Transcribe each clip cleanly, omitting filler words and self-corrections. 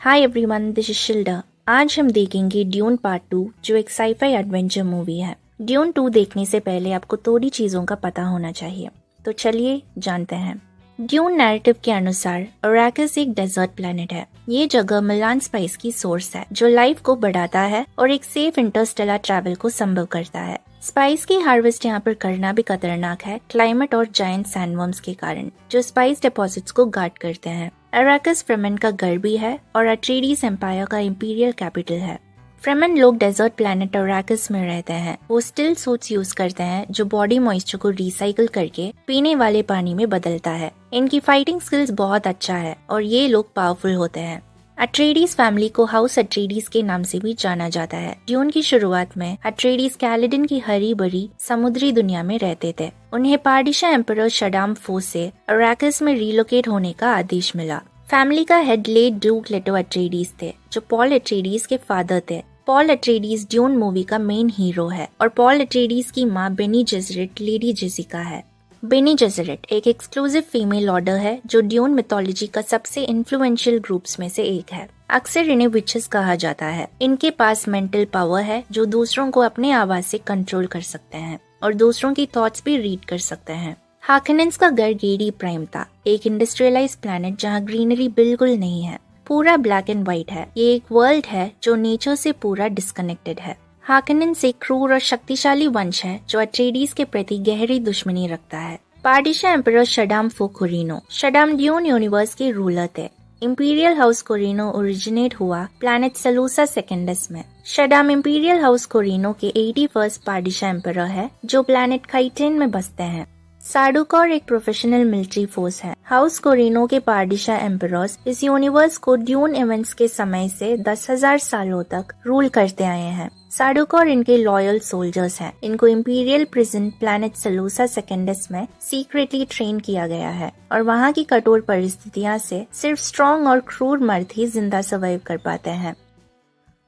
Hi everyone, this is Shilda. आज हम देखेंगे ड्यून पार्ट 2, जो एक साईफाई एडवेंचर मूवी है। ड्यून 2 देखने से पहले आपको थोड़ी चीजों का पता होना चाहिए, तो चलिए जानते हैं। ड्यून नैरेटिव के अनुसार अराकिस एक डेजर्ट प्लेनेट है। ये जगह मिलान स्पाइस की सोर्स है, जो लाइफ को बढ़ाता है और एक सेफ इंटरस्टेलर ट्रैवल को संभव करता है। स्पाइस की हार्वेस्ट यहाँ पर करना भी खतरनाक है, क्लाइमेट और जायंट सैंडवर्म्स के कारण, जो स्पाइस डिपॉजिट्स को गार्ड करते हैं। अराकिस फ्रेमेन का घर भी है और अट्रेइडीज एम्पायर का इंपीरियल कैपिटल है। फ्रेमेन लोग डेजर्ट प्लैनेट अराकिस में रहते हैं। वो स्टिल सूट्स यूज करते हैं, जो बॉडी मॉइस्चर को रिसाइकिल करके पीने वाले पानी में बदलता है। इनकी फाइटिंग स्किल्स बहुत अच्छा है और ये लोग पावरफुल होते हैं। अट्रेइडीज फैमिली को हाउस अट्रेइडीज के नाम से भी जाना जाता है। ड्यून की शुरुआत में अट्रेइडीज कैलेडन की हरी भरी समुद्री दुनिया में रहते थे। उन्हें पार्डिशा एम्परर शडाम फोर्स से अराकिस में रिलोकेट होने का आदेश मिला। फैमिली का हेड लेट ड्यूक लेटो अट्रेइडीज थे, जो पॉल अट्रेइडीज के फादर थे। पॉल अट्रेइडीज ड्यून मूवी का मेन हीरो है और पॉल अट्रेइडीज की माँ बेनी जेसरेट लेडी जेसिका है। बेनी जेसरेट एक एक्सक्लूसिव फीमेल ऑर्डर है, जो ड्यून मिथोलॉजी का सबसे इन्फ्लुएंशियल ग्रुप्स में से एक है। अक्सर इन्हें विचेस कहा जाता है। इनके पास मेंटल पावर है, जो दूसरों को अपने आवाज से कंट्रोल कर सकते हैं और दूसरों की थॉट्स भी रीड कर सकते हैं। हार्कनेंस का घर गेडी प्राइम था, एक इंडस्ट्रियलाइज प्लैनेट जहाँ ग्रीनरी बिल्कुल नहीं है, पूरा ब्लैक एंड व्हाइट है। ये एक वर्ल्ड है जो नेचर से पूरा डिस्कनेक्टेड है। हार्कनेंस एक क्रूर और शक्तिशाली वंश है, जो अट्रेइडीज के प्रति गहरी दुश्मनी रखता है। पार्डिशा एम्परर शडाम फो कोरिनो शडाम ड्यून यूनिवर्स के रूलर थे। इंपीरियल हाउस कोरिनो ओरिजिनेट हुआ प्लैनेट सलूसा सेकेंडस में। शडाम इंपीरियल हाउस कोरिनो के 81st पार्डिशा एम्परर है, जो प्लैनेट खाइटेन में बसते हैं। साडुकॉर एक प्रोफेशनल मिलिट्री फोर्स है। हाउस कोरिनो के पार्डिशा एम्परर्स इस यूनिवर्स को ड्यून इवेंट्स के समय से 10,000 सालों तक रूल करते आए हैं। साडुकॉर इनके लॉयल सोल्जर्स हैं। इनको इंपीरियल प्रिजन प्लैनेट सलूसा सेकेंडस में सीक्रेटली ट्रेन किया गया है और वहाँ की कठोर परिस्थितियाँ से सिर्फ स्ट्रॉन्ग और क्रूर मर्द ही जिंदा सर्वाइव कर पाते हैं।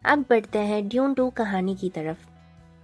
अब बढ़ते हैं ड्यून 2 कहानी की तरफ।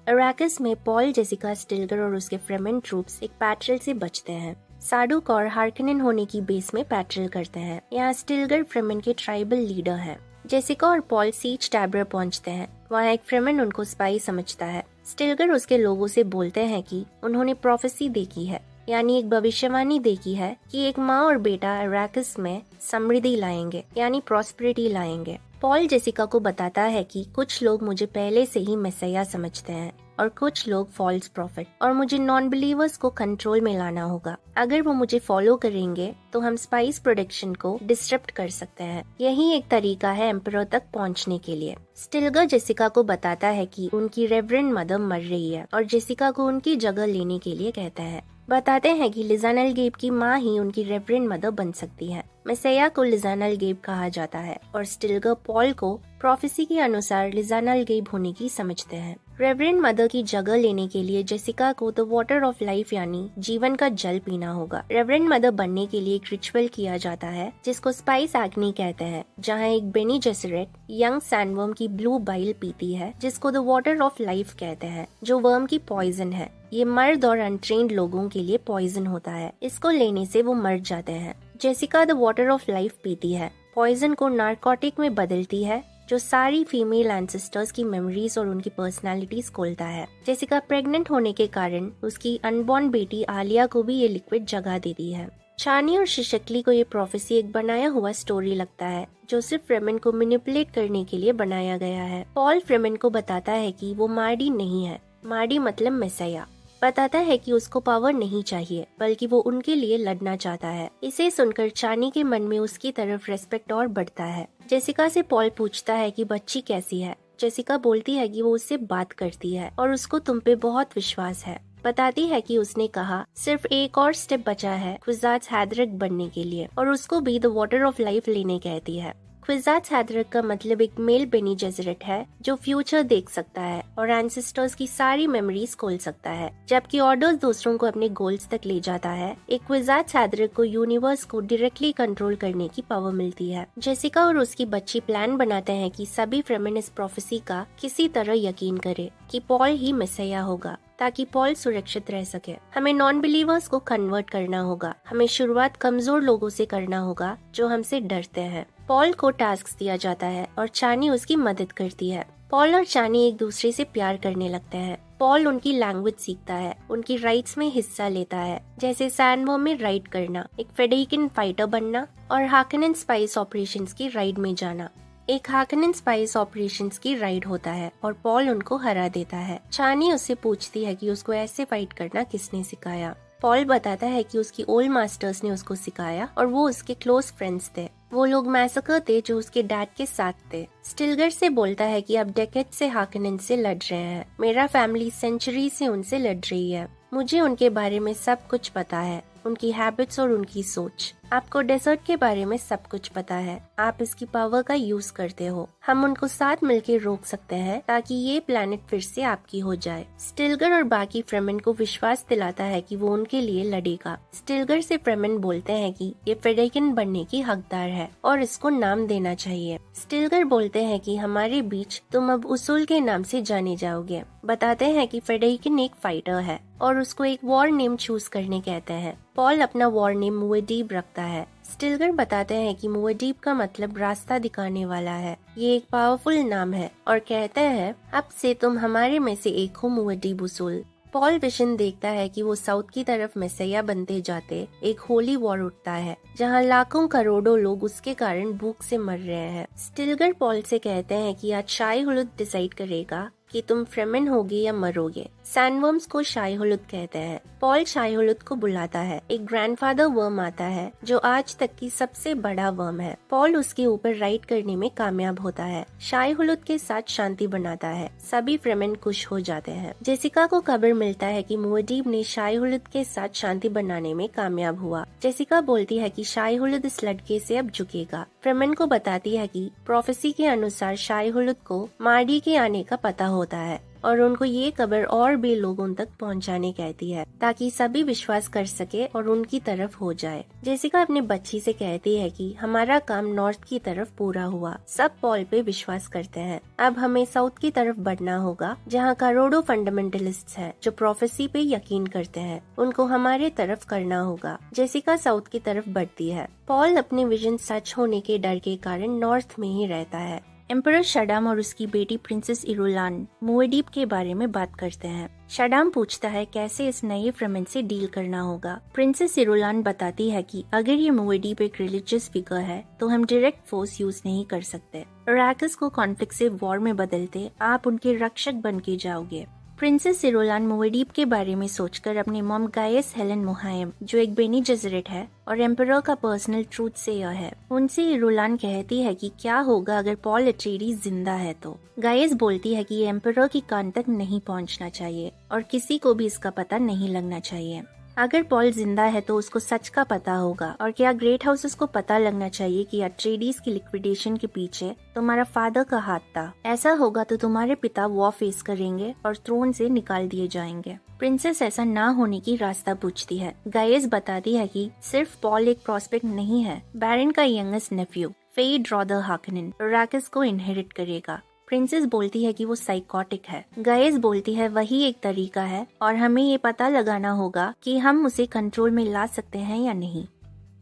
अराकिस में पॉल, जेसिका, स्टिल्गर और उसके फ्रेमेन ट्रूप्स एक पैट्रल से बचते हैं। साडुक और हार्कनेन होने की बेस में पैट्रल करते हैं। यहाँ स्टिल्गर फ्रेमेन के ट्राइबल लीडर है। जेसिका और पॉल सीच टैबर पहुंचते हैं। वहाँ एक फ्रेमेन उनको स्पाई समझता है। स्टिल्गर उसके लोगों से बोलते हैं कि उन्होंने प्रोफेसी देखी है, यानी एक भविष्यवाणी देखी है कि एक माँ और बेटा अराकिस में समृद्धि लाएंगे, यानी प्रॉस्पेरिटी लाएंगे। पॉल जेसिका को बताता है कि कुछ लोग मुझे पहले से ही मैसिया समझते हैं और कुछ लोग फॉल्स प्रॉफिट, और मुझे नॉन बिलीवर्स को कंट्रोल में लाना होगा। अगर वो मुझे फॉलो करेंगे तो हम स्पाइस प्रोडक्शन को डिस्टर्ब कर सकते हैं। यही एक तरीका है एम्परर तक पहुंचने के लिए। स्टिल्गर जेसिका को बताता है कि उनकी रेवरेंड मदर मर रही है और जेसिका को उनकी जगह लेने के लिए कहता है। बताते हैं कि लिजानल गेब की माँ ही उनकी रेवरेंड मदर बन सकती है। मैसिया को लिजानल गेब कहा जाता है और स्टिल्गर पॉल को प्रोफेसी के अनुसार लिजानल गेब होने की समझते हैं। रेवरेंड मदर की जगह लेने के लिए जेसिका को द वाटर ऑफ लाइफ यानी जीवन का जल पीना होगा। रेवरेंड मदर बनने के लिए एक रिचुअल किया जाता है, जिसको स्पाइस एग्नी कहते हैं, जहाँ एक बेनी जेसरेट यंग सैंडवर्म की ब्लू बाइल पीती है, जिसको द वाटर ऑफ लाइफ कहते हैं, जो वर्म की पॉइजन है। ये मर्द और अनट्रेन्ड लोगों के लिए पॉइजन होता है। इसको लेने से वो मर जाते हैं। Jessica the water of life पीती है, पॉइजन को नारकोटिक में बदलती है, जो सारी फीमेल एंसेस्टर्स की मेमोरीज और उनकी पर्सनालिटीज खोलता है। जेसिका प्रेग्नेंट होने के कारण उसकी अनबॉर्न बेटी आलिया को भी ये लिक्विड जगा देती है। चानी और शिशक्ली को ये प्रोफेसी एक बनाया हुआ स्टोरी लगता है, जो सिर्फ फ्रेमेन को मैनिपुलेट करने के लिए बनाया गया है। पॉल फ्रेमेन को बताता है कि वो मार्डी नहीं है। मार्डी मतलब मैसिया। बताता है कि उसको पावर नहीं चाहिए, बल्कि वो उनके लिए लड़ना चाहता है। इसे सुनकर चानी के मन में उसकी तरफ रेस्पेक्ट और बढ़ता है। जेसिका से पॉल पूछता है कि बच्ची कैसी है। जेसिका बोलती है कि वो उससे बात करती है और उसको तुम पे बहुत विश्वास है। बताती है कि उसने कहा सिर्फ एक और स्टेप बचा है क्विजाट्स हैदरिक बनने के लिए, और उसको भी द वाटर ऑफ लाइफ लेने कहती है। क्विजाट्स हैदरिक का मतलब एक मेल बेनी जेसरेट है, जो फ्यूचर देख सकता है और एंसेस्टर्स की सारी मेमोरीज खोल सकता है, जबकि ऑर्डर्स दूसरों को अपने गोल्स तक ले जाता है। एक क्विजाट्स हैदरिक को यूनिवर्स को डायरेक्टली कंट्रोल करने की पावर मिलती है। जेसिका और उसकी बच्ची प्लान बनाते हैं कि सभी फ्रेमेन इस प्रोफेसी का किसी तरह यकीन करे कि पॉल ही मैसिया होगा। ताकि पॉल सुरक्षित रह सके। हमें नॉन बिलीवर्स को कन्वर्ट करना होगा। हमें शुरुआत कमजोर लोगों से करना होगा जो हमसे डरते हैं। पॉल को टास्क दिया जाता है और चानी उसकी मदद करती है। पॉल और चानी एक दूसरे से प्यार करने लगते हैं। पॉल उनकी लैंग्वेज सीखता है, उनकी राइड्स में हिस्सा लेता है, जैसे सैंडवर्म में राइड करना, एक फेडेरिकन फाइटर बनना और हार्कनेन स्पाइस ऑपरेशंस की राइड में जाना। एक हार्कनेन स्पाइस ऑपरेशंस की राइड होता है और पॉल उनको हरा देता है। चानी उससे पूछती है कि उसको ऐसे फाइट करना किसने सिखाया। पॉल बताता है कि उसकी ओल्ड मास्टर्स ने उसको सिखाया और वो उसके क्लोज फ्रेंड्स थे। वो लोग मैसेकर थे जो उसके डैड के साथ थे। स्टिलगर से बोलता है कि अब डेकेड से हार्कनेन से लड़ रहे हैं। मेरा फैमिली सेंचुरी से उनसे लड़ रही है। मुझे उनके बारे में सब कुछ पता है, उनकी हैबिट्स और उनकी सोच। आपको डेजर्ट के बारे में सब कुछ पता है। आप इसकी पावर का यूज करते हो। हम उनको साथ मिलकर रोक सकते हैं ताकि ये प्लेनेट फिर से आपकी हो जाए। स्टिलगर और बाकी फ्रेमेन को विश्वास दिलाता है कि वो उनके लिए लड़ेगा। स्टिलगर से फ्रेमेन बोलते हैं कि ये फेडेरिकन बनने की हकदार है और इसको नाम देना चाहिए। स्टिलगर बोलते हैं कि हमारे बीच तुम अब उसूल के नाम से जाने जाओगे। बताते हैं कि फेडेरिकन एक फाइटर है और उसको एक वॉर नेम चूज करने कहते हैं। पॉल अपना वॉर नेम मुएडीब रखता है। स्टिलगर बताते हैं कि मुएडीब का मतलब रास्ता दिखाने वाला है। ये एक पावरफुल नाम है और कहते हैं अब से तुम हमारे में से एक हो मुएडीब उसूल। पॉल विजन देखता है कि वो साउथ की तरफ मैसेया बनते जाते एक होली वॉर उठता है जहां लाखों करोड़ों लोग उसके कारण भूख से मर रहे हैं। स्टिलगर पॉल से कहते हैं कि आज शाई हुलुद डिसाइड करेगा कि तुम फ्रेमेन होगे या मरोगे। सैंडवर्म्स को शाई हुलुद कहते हैं। पॉल शाई हुलुद को बुलाता है। एक ग्रैंडफादर वर्म आता है जो आज तक की सबसे बड़ा वर्म है। पॉल उसके ऊपर राइड करने में कामयाब होता है। शाई हुलुद के साथ शांति बनाता है। सभी फ्रेमेन खुश हो जाते हैं। जेसिका को खबर मिलता है कि मुएडीब ने शाई हुलुद के साथ शांति बनाने में कामयाब हुआ। जेसिका बोलती है कि शाई हुलुद इस लड़के से अब झुकेगा। फ्रेमेन को बताती है कि प्रोफेसी के अनुसार शाई हुलुद को मार्डी के आने का पता होता है और उनको ये खबर और भी लोगों तक पहुंचाने कहती है ताकि सभी विश्वास कर सके और उनकी तरफ हो जाए। जेसिका अपने बच्ची से कहती है कि हमारा काम नॉर्थ की तरफ पूरा हुआ। सब पॉल पे विश्वास करते हैं। अब हमें साउथ की तरफ बढ़ना होगा जहां करोड़ों फंडामेंटलिस्ट्स हैं जो प्रोफेसी पे यकीन करते हैं। उनको हमारे तरफ करना होगा। जेसिका साउथ की तरफ बढ़ती है। पॉल अपने विजन सच होने के डर के कारण नॉर्थ में ही रहता है। एम्परर शडाम और उसकी बेटी प्रिंसेस इरुलान मुएडीब के बारे में बात करते हैं। शडाम पूछता है कैसे इस नए फ्रेमेन से डील करना होगा। प्रिंसेस इरुलान बताती है कि अगर ये मुएडीब एक रिलीजियस फिगर है तो हम डायरेक्ट फोर्स यूज नहीं कर सकते। अराकिस को कॉन्फ्लिक्ट से वॉर में बदलते आप उनके रक्षक बन के जाओगे। प्रिंसेस इरोलान मुएडीब के बारे में सोचकर अपनी मॉम गायस हेलेन मुहायम जो एक बेनी जेजरेट है और एम्परर का पर्सनल ट्रूथ सेयर है, उनसे इरोलान कहती है कि क्या होगा अगर पॉल अट्रेइडीज जिंदा है तो। गायस बोलती है कि एम्परर की कान तक नहीं पहुंचना चाहिए और किसी को भी इसका पता नहीं लगना चाहिए। अगर पॉल जिंदा है तो उसको सच का पता होगा और क्या ग्रेट हाउसेस को पता लगना चाहिए कि अट्रेइडीज की लिक्विडेशन के पीछे तुम्हारा फादर का हाथ था। ऐसा होगा तो तुम्हारे पिता वॉर फेस करेंगे और थ्रोन से निकाल दिए जाएंगे। प्रिंसेस ऐसा ना होने की रास्ता पूछती है। गायस बताती है कि सिर्फ पॉल एक प्रोस्पेक्ट नहीं है, बैरन का यंगेस्ट नेफ्यू फेड रॉदर हार्कनेन अराकिस को इनहेरिट करेगा। प्रिंसेस बोलती है कि वो साइकोटिक है। गायस बोलती है वही एक तरीका है और हमें ये पता लगाना होगा कि हम उसे कंट्रोल में ला सकते हैं या नहीं।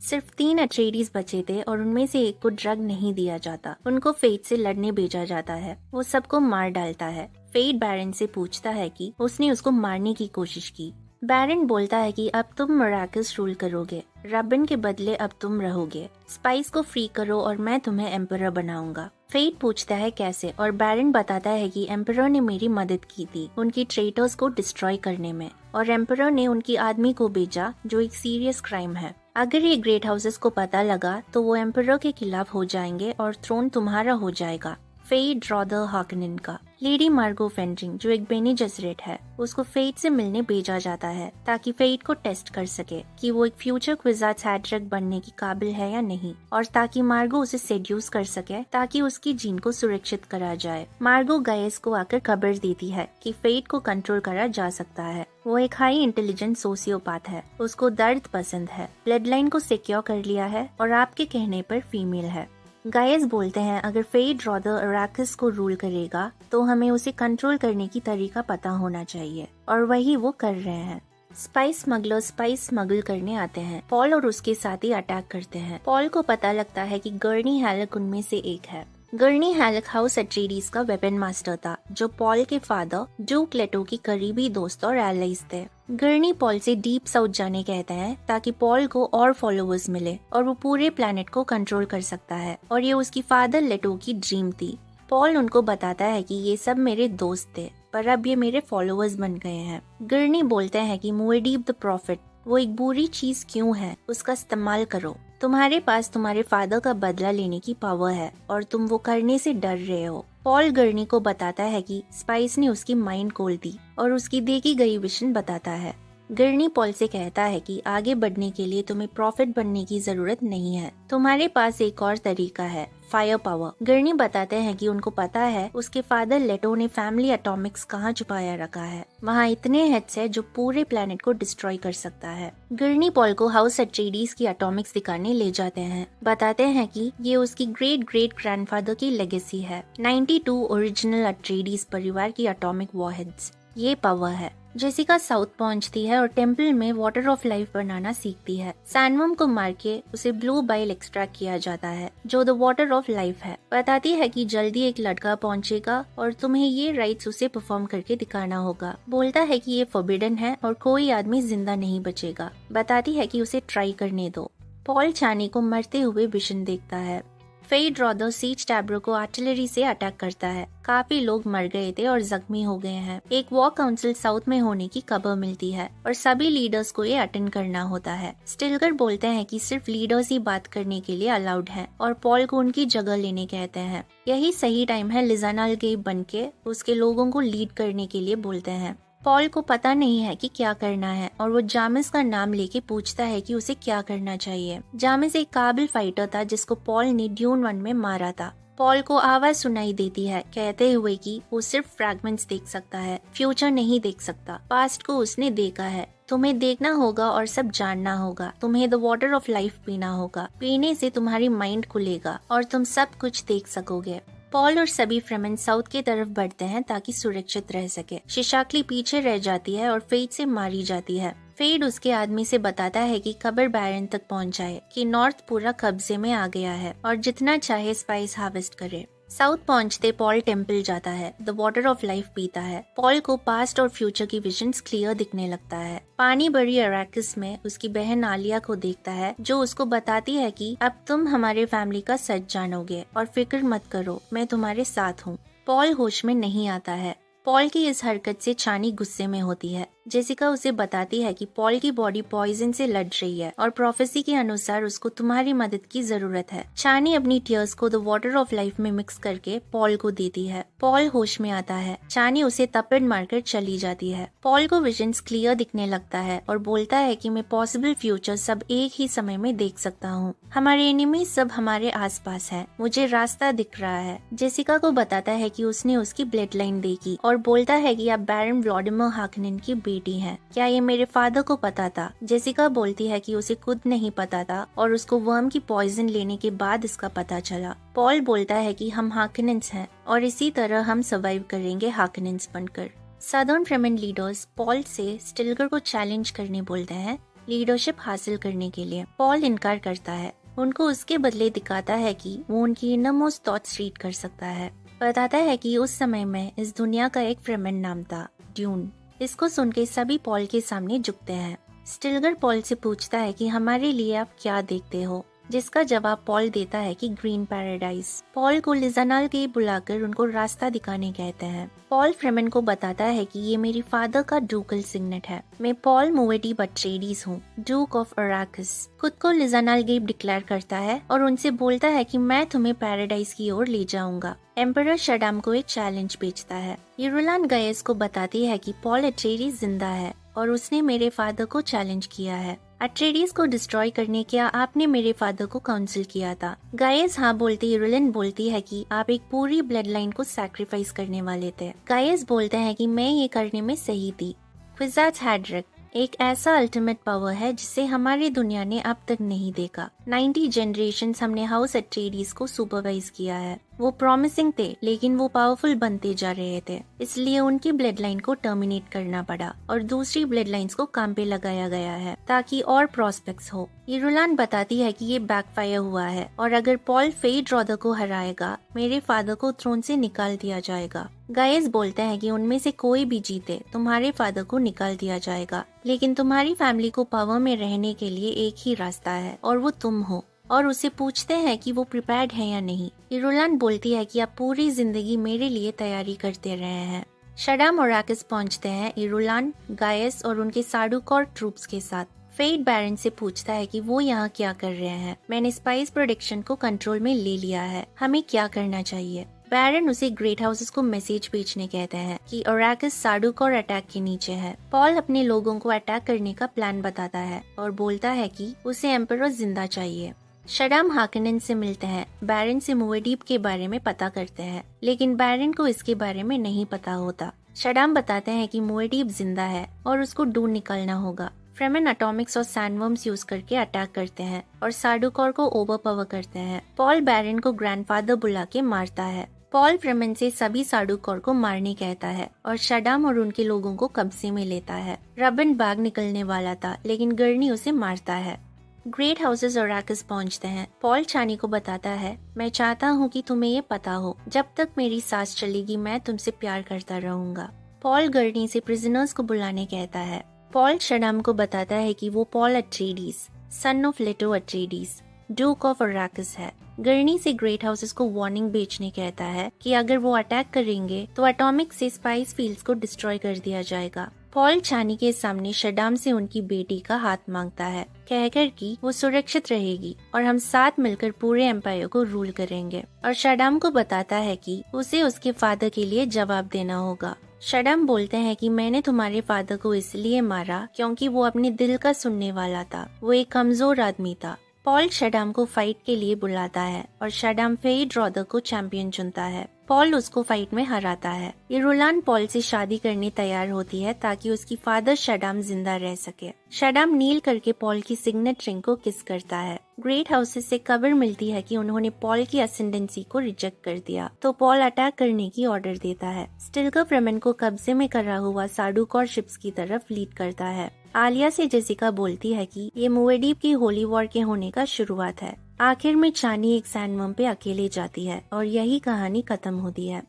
सिर्फ 3 अट्रेइडीज बचे थे और उनमें से एक को ड्रग नहीं दिया जाता। उनको फेट से लड़ने भेजा जाता है। वो सबको मार डालता है। फेट बैरन से पूछता है कि उसने उसको मारने की कोशिश की। बैरन बोलता है कि अब तुम मराकस रूल करोगे, रबिन के बदले अब तुम रहोगे। स्पाइस को फ्री करो और मैं तुम्हें एम्परर बनाऊंगा। फेट पूछता है कैसे और बैरन बताता है कि एम्परर ने मेरी मदद की थी उनकी ट्रेटर्स को डिस्ट्रॉय करने में और एम्परर ने उनकी आदमी को भेजा जो एक सीरियस क्राइम है। अगर ये ग्रेट हाउसेस को पता लगा तो वो एम्परर के खिलाफ हो जाएंगे और थ्रोन तुम्हारा हो जाएगा। फेट रॉदर हार्कनेन का लेडी मार्गो फेंड्रिंग जो एक बेनी जेजरेट है, उसको फेट से मिलने भेजा जाता है ताकि फेट को टेस्ट कर सके कि वो एक फ्यूचर क्विजार्ड्स हैड्रक बनने की काबिल है या नहीं और ताकि मार्गो उसे सेड्यूस कर सके ताकि उसकी जीन को सुरक्षित करा जाए। मार्गो गायस को आकर खबर देती है कि फेट को कंट्रोल करा जा सकता है। वो एक हाई इंटेलिजेंट सोशियोपैथ है। उसको दर्द पसंद है, ब्लड लाइन को सिक्योर कर लिया है और आपके कहने पर फीमेल है। गायस बोलते हैं अगर फेड रॉदर अराकिस को रूल करेगा तो हमें उसे कंट्रोल करने की तरीका पता होना चाहिए, और वही वो कर रहे हैं। स्पाइस स्मगलर स्पाइस स्मगल करने आते हैं। पॉल और उसके साथी अटैक करते हैं। पॉल को पता लगता है कि गर्नी हैलक उनमें से एक है। गर्नी हैलक हाउस अट्रेडीज का वेपन मास्टर था, जो पॉल के फादर ड्यूक लेटो की करीबी दोस्त और एलाइज थे। गर्नी पॉल से डीप साउथ जाने कहते हैं ताकि पॉल को और फॉलोअर्स मिले और वो पूरे प्लेनेट को कंट्रोल कर सकता है, और ये उसकी फादर लेटो की ड्रीम थी। पॉल उनको बताता है कि ये सब मेरे दोस्त थे, पर अब ये मेरे फॉलोअर्स बन गए हैं। गर्नी बोलते हैं कि मुएडीब द प्रॉफिट वो एक बुरी चीज क्यों है, उसका इस्तेमाल करो। तुम्हारे पास तुम्हारे फादर का बदला लेने की पावर है और तुम वो करने से डर रहे हो। पॉल गर्नी को बताता है कि स्पाइस ने उसकी माइंड खोल दी और उसकी देखी गई विजन बताता है। गर्नी पॉल से कहता है कि आगे बढ़ने के लिए तुम्हें प्रॉफिट बनने की जरूरत नहीं है, तुम्हारे पास एक और तरीका है, फायर पावर। गर्नी बताते हैं कि उनको पता है उसके फादर लेटो ने फैमिली एटॉमिक्स कहाँ छुपाया रखा है। वहाँ इतने हेड्स है जो पूरे प्लेनेट को डिस्ट्रॉय कर सकता है। गर्नी पॉल को हाउस अट्रेडीज की एटॉमिक्स दिखाने ले जाते हैं। बताते हैं कि ये उसकी ग्रेट ग्रेट ग्रैंडफादर की लेगेसी है। 92 ओरिजिनल अट्रेडीज परिवार की एटॉमिक वॉरहेड्स, ये पावर है। जेसिका साउथ पहुंचती है और टेम्पल में वाटर ऑफ लाइफ बनाना सीखती है। सैंडवर्म को मार के उसे ब्लू बाइल एक्सट्रैक्ट किया जाता है, जो द वाटर ऑफ लाइफ है। बताती है कि जल्दी एक लड़का पहुंचेगा और तुम्हें ये राइट्स उसे परफॉर्म करके दिखाना होगा। बोलता है कि ये फॉरबिडन है और कोई आदमी जिंदा नहीं बचेगा। बताती है कि उसे ट्राई करने दो। पॉल चानी को मरते हुए विजन देखता है। फेड रॉदर सीज टैब्रो को आर्टिलरी से अटैक करता है। काफी लोग मर गए थे और जख्मी हो गए हैं। एक वॉर काउंसिल साउथ में होने की खबर मिलती है और सभी लीडर्स को ये अटेंड करना होता है। स्टिल्गर बोलते हैं कि सिर्फ लीडर्स ही बात करने के लिए अलाउड हैं और पॉल को उनकी जगह लेने कहते हैं। यही सही टाइम है लिजानाल गेब बनके उसके लोगों को लीड करने के लिए बोलते हैं। पॉल को पता नहीं है कि क्या करना है और वो जामिस का नाम लेके पूछता है कि उसे क्या करना चाहिए। जामिस एक काबिल फाइटर था जिसको पॉल ने ड्यून 1 में मारा था। पॉल को आवाज सुनाई देती है कहते हुए कि वो सिर्फ फ्रैगमेंट्स देख सकता है, फ्यूचर नहीं देख सकता। पास्ट को उसने देखा है। तुम्हें देखना होगा और सब जानना होगा। तुम्हें द वाटर ऑफ लाइफ पीना होगा। पीने से तुम्हारी माइंड खुलेगा और तुम सब कुछ देख सकोगे। पॉल और सभी फ्रेमेन साउथ की तरफ बढ़ते हैं ताकि सुरक्षित रह सके। शिशाक्ली पीछे रह जाती है और फेड से मारी जाती है। फेड उसके आदमी से बताता है कि खबर बैरन तक पहुंच जाए कि नॉर्थ पूरा कब्जे में आ गया है और जितना चाहे स्पाइस हार्वेस्ट करे। साउथ पहुंचते पॉल टेम्पल जाता है, द वाटर ऑफ लाइफ पीता है। पॉल को पास्ट और फ्यूचर की विजन्स क्लियर दिखने लगता है। पानी भरी अराकिस में उसकी बहन आलिया को देखता है, जो उसको बताती है कि अब तुम हमारे फैमिली का सच जानोगे और फिक्र मत करो, मैं तुम्हारे साथ हूँ। पॉल होश में नहीं आता है। पॉल की इस हरकत से चानी गुस्से में होती है। जेसिका उसे बताती है कि पॉल की बॉडी पॉइजन से लड़ रही है और प्रोफेसी के अनुसार उसको तुम्हारी मदद की जरूरत है। चानी अपनी टीयर्स को द वाटर ऑफ लाइफ में मिक्स करके पॉल को देती है। पॉल होश में आता है। चानी उसे तपेड़ मारकर चली जाती है। पॉल को विजन्स क्लियर दिखने लगता है और बोलता है कि मैं पॉसिबल फ्यूचर सब एक ही समय में देख सकता हूँ। हमारे एनिमी सब हमारे आसपास है, मुझे रास्ता दिख रहा है। जेसिका को बताता है कि उसने उसकी ब्लड लाइन देखी और बोलता है कि आप बैरन व्लादिमीर हार्कनेन की बेटी हैं। क्या ये मेरे फादर को पता था? जेसिका बोलती है कि उसे खुद नहीं पता था और उसको वर्म की पॉइजन लेने के बाद इसका पता चला। पॉल बोलता है कि हम हार्कनेन्स हैं और इसी तरह हम सर्वाइव करेंगे हार्कनेन्स बनकर। सदर्न फ्रेमेन लीडर्स पॉल से स्टिल्गर को चैलेंज करने बोलते हैं लीडरशिप हासिल करने के लिए। पॉल इनकार करता है। उनको उसके बदले दिखाता है कि वो उनकी इनरमोस्ट थॉट्स रीड कर सकता है। बताता है कि उस समय में इस दुनिया का एक फ्रेमेन नाम था ड्यून। इसको सुनके सभी पॉल के सामने झुकते हैं। स्टिल्गर पॉल से पूछता है कि हमारे लिए आप क्या देखते हो, जिसका जवाब पॉल देता है कि ग्रीन पैराडाइज। पॉल को लिजानाल के बुलाकर उनको रास्ता दिखाने कहते हैं। पॉल फ्रेमेन को बताता है कि ये मेरी फादर का डूकल सिग्नेट है। मैं पॉल मुएडीब अट्रेडीज हूँ, ड्यूक ऑफ अराकिस। खुद को लिजानाल गेब डिक्लेयर करता है और उनसे बोलता है कि मैं तुम्हें पैराडाइज की ओर ले जाऊंगा। एम्परर शडाम को एक चैलेंज भेजता है। यूरोलान गायस को बताती है कि पॉल अट्रेडीज जिंदा है और उसने मेरे फादर को चैलेंज किया है। अट्रेडीज को डिस्ट्रॉय करने के आपने मेरे फादर को काउंसिल किया था। गायस हाँ बोलते यूरोलिन बोलती है कि आप एक पूरी ब्लड लाइन को सैक्रिफाइस करने वाले थे। गायस बोलते हैं कि मैं ये करने में सही थी। क्विजाच हैड्रिक एक ऐसा अल्टीमेट पावर है जिसे हमारी दुनिया ने अब तक नहीं देखा। 90 जनरेशंस हमने हाउस अट्रेइडीज को सुपरवाइज किया है। वो प्रॉमिसिंग थे लेकिन वो पावरफुल बनते जा रहे थे, इसलिए उनकी ब्लड लाइन को टर्मिनेट करना पड़ा और दूसरी ब्लड लाइंस को काम पे लगाया गया है ताकि और प्रॉस्पेक्ट्स हो। इरुलान बताती है कि ये बैकफायर हुआ है और अगर पॉल फेयड्रॉथर को हराएगा मेरे फादर को थ्रोन से निकाल दिया जाएगा। गायस बोलते हैं कि उनमें से कोई भी जीते तुम्हारे फादर को निकाल दिया जाएगा, लेकिन तुम्हारी फैमिली को पावर में रहने के लिए एक ही रास्ता है और वो तुम हो। और उसे पूछते हैं कि वो प्रिपेयर्ड है या नहीं। इरुलान बोलती है कि आप पूरी जिंदगी मेरे लिए तैयारी करते रहे हैं। शडाम और आर्किस पहुंचते हैं इरुलान, गायस और उनके साडुकॉर ट्रूप्स के साथ। फेट बैरन से पूछता है कि वो यहाँ क्या कर रहे हैं। मैंने स्पाइस प्रोडक्शन को कंट्रोल में ले लिया है, हमें क्या करना चाहिए। बैरन उसे ग्रेट हाउसेस को मैसेज भेजने कहते हैं कि ओराकस साडुकॉर अटैक के नीचे है। पॉल अपने लोगों को अटैक करने का प्लान बताता है और बोलता है कि उसे एम्परर जिंदा चाहिए। शडाम हार्कनेन से मिलते हैं, बैरन से मुएडीप के बारे में पता करते हैं, लेकिन बैरन को इसके बारे में नहीं पता होता। शडाम बताते हैं कि मुएडीप जिंदा है और उसको ढूंढ निकालना होगा। फ्रेमेन एटॉमिक्स और सैंडवर्म्स यूज करके अटैक करते हैं और साडुकॉर को ओवरपावर करते हैं। पॉल बैरन को ग्रैंडफादर बुला के मारता है। पॉल फ्रेमेन से सभी साडुकॉर को मारने कहता है और शडाम और उनके लोगों को कब्जे में लेता है। रबिन भाग निकलने वाला था लेकिन गर्नी उसे मारता है। ग्रेट हाउसेस और आर्किस पहुंचते हैं। पॉल चानी को बताता है, मैं चाहता हूँ कि तुम्हें ये पता हो, जब तक मेरी सांस चलेगी मैं तुमसे प्यार करता रहूंगा। पॉल गर्नी से प्रिजनर्स को बुलाने कहता है। पॉल शडाम को बताता है कि वो Paul Atreides, son of Leto Atreides, duke of Arrakis है। गर्नी से ग्रेट हाउसेस को वार्निंग भेजने कहता है कि अगर वो अटैक करेंगे तो एटॉमिक से स्पाइस फील्ड्स को डिस्ट्रॉय कर दिया जाएगा। पॉल चानी के सामने शडाम से उनकी बेटी का हाथ मांगता है, कहकर कि वो सुरक्षित रहेगी और हम साथ मिलकर पूरे एम्पायर को रूल करेंगे। और शडाम को बताता है कि उसे उसके फादर के लिए जवाब देना होगा। शडाम बोलते हैं कि मैंने तुम्हारे फादर को इसलिए मारा क्योंकि वो अपने दिल का सुनने वाला था, वो एक कमजोर आदमी था। पॉल शडाम को फाइट के लिए बुलाता है और शडाम फेयड्रॉथर को चैंपियन चुनता है। पॉल उसको फाइट में हराता है। इरुलान पॉल से शादी करने तैयार होती है ताकि उसकी फादर शडाम जिंदा रह सके। शडाम नील करके पॉल की सिग्नेट रिंग को किस करता है। ग्रेट हाउसेस से खबर मिलती है कि उन्होंने पॉल की असेंडेंसी को रिजेक्ट कर दिया, तो पॉल अटैक करने की ऑर्डर देता है। स्टिल्कर फ्रेमेन को कब्जे में करा हुआ साडुकॉर शिप्स की तरफ लीड करता है। आलिया से जेसिका बोलती है कि ये मुएडीप की होली वॉर के होने का शुरुआत है। आखिर में चानी एक सैंडवर्म पे अकेले जाती है और यही कहानी खत्म होती है।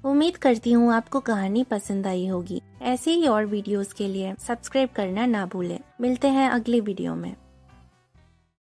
उम्मीद करती हूँ आपको कहानी पसंद आई होगी। ऐसे ही और वीडियोस के लिए सब्सक्राइब करना ना भूलें। मिलते हैं अगले वीडियो में।